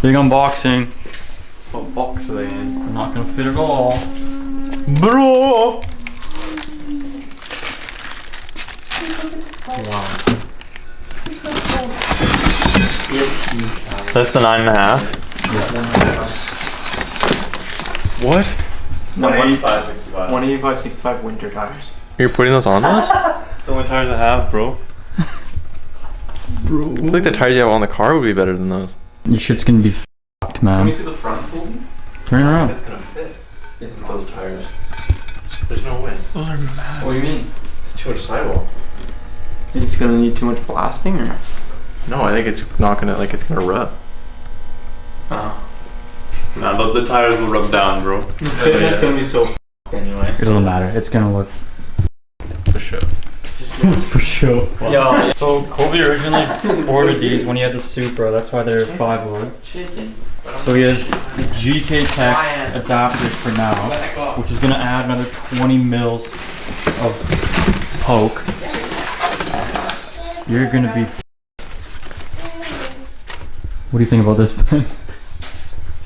Big unboxing. What box are they in? I'm not gonna fit it all. Bro! Wow. That's the 9.5. What? 185/65. 185/65 winter tires. You're putting those on those? The only tires I have, bro. Bro. I feel like the tires you have on the car would be better than those. Your shit's gonna be fucked, man. Can we see the front, Colby? Turn around. It's gonna fit. Isn't those tires? There's no way. Those are massive. What do you mean? It's too much sidewall. It's gonna need too much blasting, or? No, I think it's not gonna, like, it's gonna rub. Oh. Nah, the tires will rub down, bro. The fitment's gonna be so f***ed anyway. It doesn't matter. It's gonna look For sure. for sure. Yeah. So Kobe originally ordered these when he had the Supra. That's why they're 5-lug. So he has the GK Tech adapters for now, which is gonna add another 20 mils of poke. You're gonna be. What do you think about this, Ben?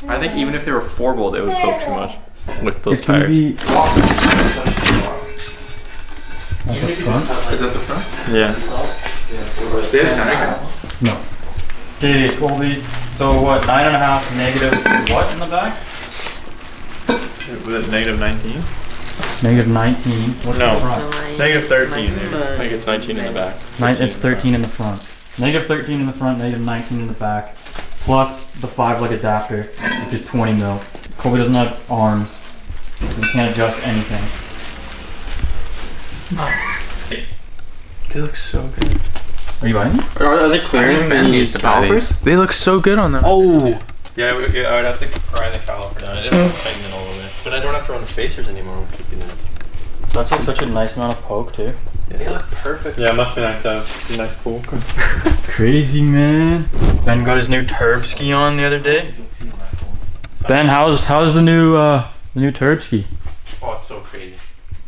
I think even if they were 4-bolt, it would poke too much with those It's gonna tires. be. That's a front? Is that the front? Yeah. They have center. No. Okay, Colby. So what? 9.5 negative what in the back? Was it negative 19? Negative 19. What's No. the front? Negative 13. I think it's 19 in the back. It's 13 in the front. Negative 13 in the front, negative 19 in the back. Plus the 5-lug adapter, which is 20 mil. Kobe doesn't have arms. So he can't adjust anything. They look so good. Are you buying them? Are they clearing the needs to buy these. They look so good on them. Oh! Yeah, I would have to pry the caliper down. I didn't tighten it all the way. But I don't have to run the spacers anymore, which would be nice. That's like such a nice amount of poke too. Yeah, they look perfect. Yeah, it must be nice to have a nice pool. Crazy, man. Ben got his new turb ski on the other day. Ben, how's the new turb ski? Oh, it's so crazy.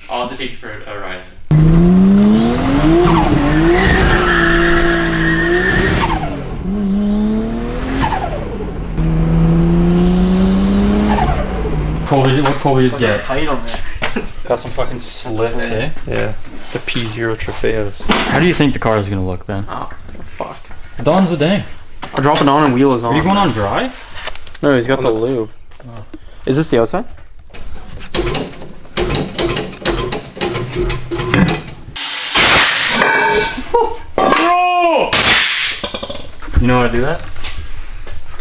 I'll have to take you for a ride. What Colby just get? Tight on there. Got some fucking slits, eh? Yeah, the P0 Trofeos. How do you think the car is gonna look, Ben? Oh, fuck. Don's the dang. I'll drop it on and wheel is on. Are you going on dry? No, he's got the lube. Oh. Is this the outside? Bro! You know how to do that?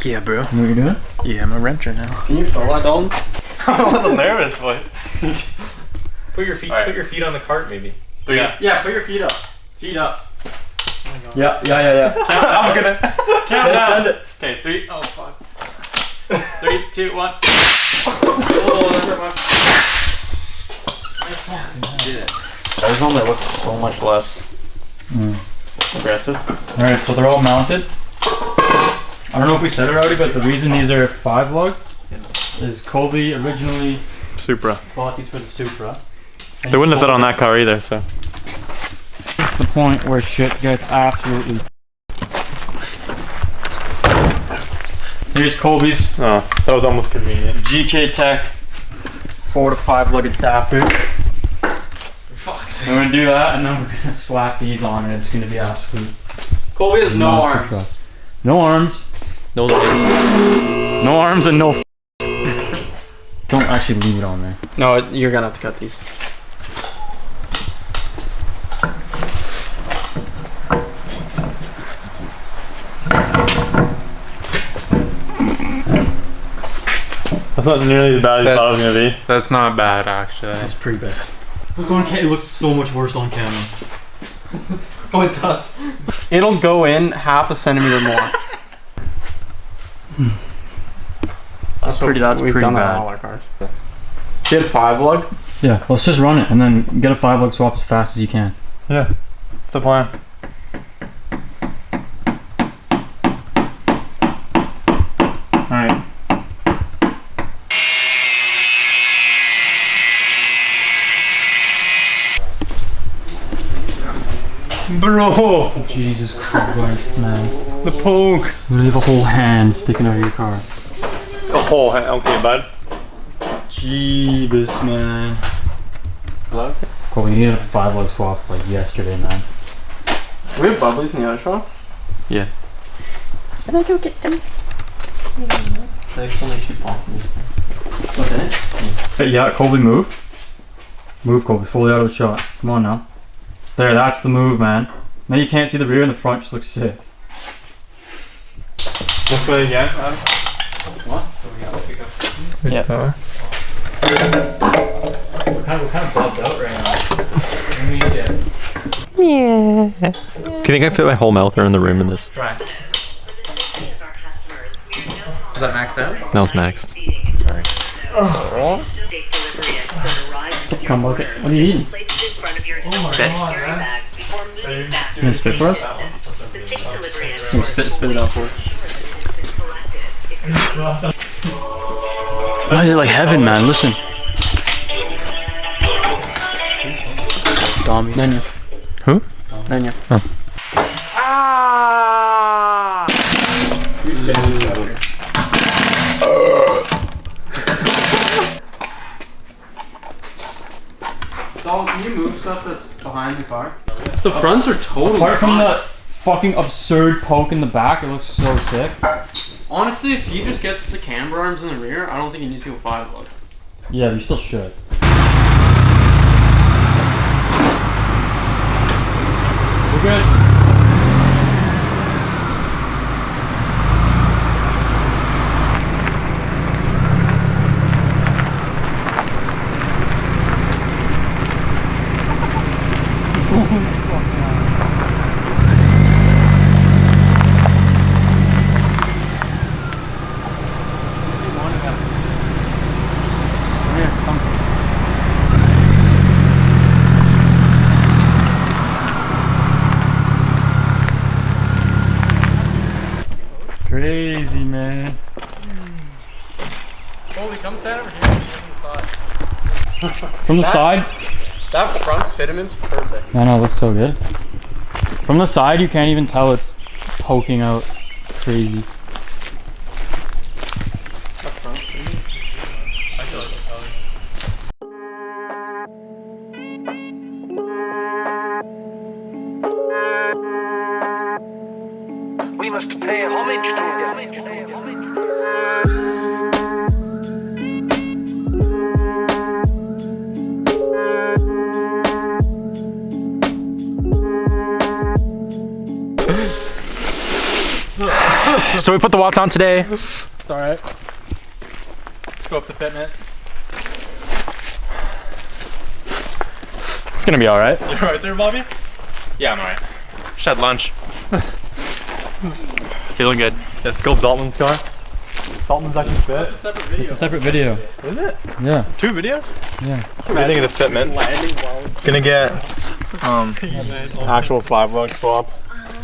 Yeah, bro. You know what you're doing? Yeah, I'm a wrencher now. Can you throw that down? I'm a little nervous, boy. Put your feet on the cart, maybe. Yeah, put your feet up. Feet up. Yeah. I'm gonna count down. Okay, 3. Oh fuck. 3, 2, 1. Oh, that hurt my... There's one that looks so much less Aggressive. Alright, so they're all mounted. I don't know if we said it already, but the reason these are 5-lug is Colby originally Supra. bought these for the Supra. They wouldn't have fit on that car either, so. This is the point where shit gets absolutely. Here's Colby's Oh, that was almost convenient. GK Tech 4 to 5-lug adapter. I'm gonna do that, and then we're gonna slap these on, and it's gonna be absolute. Colby has no monster arms. truck. No arms. No legs. No arms and no. Don't actually leave it on there. No, you're gonna have to cut these. That's not nearly as bad as I thought it was gonna be. That's not bad, actually. That's pretty bad. Look on camera. It looks so much worse on camera. Oh, it does. It'll go in half a centimeter more. That's pretty We've pretty done that bad. on all our cars. Did 5-lug? Yeah, let's just run it and then get a 5-lug swap as fast as you can. Yeah, that's the plan. Alright. Bro! Jesus Christ, man. The poke! You have a whole hand sticking out of your car. A whole hand. Okay, bud. Jeebus, man. Hello? Cool, you needed a 5-lug swap like yesterday, man. Do we have bubblies in the other shop? Yeah. Can I go get them? There's only 2 pockets. What's in it? Hey, yeah, Colby, move. Move, Colby, fully out of the shot. Come on now. There, that's the move, man. Now you can't see the rear and the front just looks sick. This way again, Adam? What? So we gotta pick up. Yeah. We're kind of bugged out right now. Do you think I fit my whole mouth around the room in this? Try. Is that maxed out? That was max. Sorry. Come bucket. What are you eating? You gonna spit for us? We'll spit it out for us. Why is it like heaven, man? Listen. Tommy. Nanya. Who? Nanya. Oh. Ah! Dog, can you move stuff that's behind the car? The fronts are totally Apart from the fucking absurd poke in the back, it looks so sick. Honestly, if he just gets the camber arms in the rear, I don't think he needs to go 5-lug. Yeah, but you still should. We're good. Crazy, man. Holy, come stand over here. From the side? That front fitment's perfect. I know, it looks so good. From the side, you can't even tell it's poking out. Crazy. That front fitment. I feel like it's probably. We must pay homage to him. So we put the watts on today. It's alright. Let's go up the fitment. It's gonna be alright. You alright there, Bobby? Yeah, I'm alright. Just had lunch. Feeling good. Let's go Dalton's car. Dalton's actually fit. It's a separate video. It's a separate video. Is it? Yeah. 2 videos? Yeah. What do you think of the fitment? Gonna get actual 5-lug swap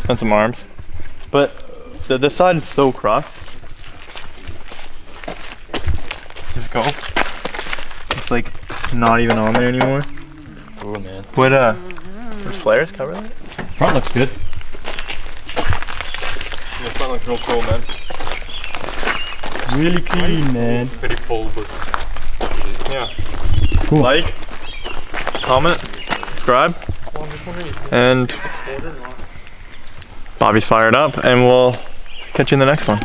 and some arms. But this side is so crushed. Just go. It's like not even on there anymore. Ooh, man. Would flares cover that? Front looks good. Yeah, front looks real cool, man. Really clean, man. Pretty full, but yeah. Cool. Like, comment, subscribe, and Bobby's fired up, and we'll catch you in the next one.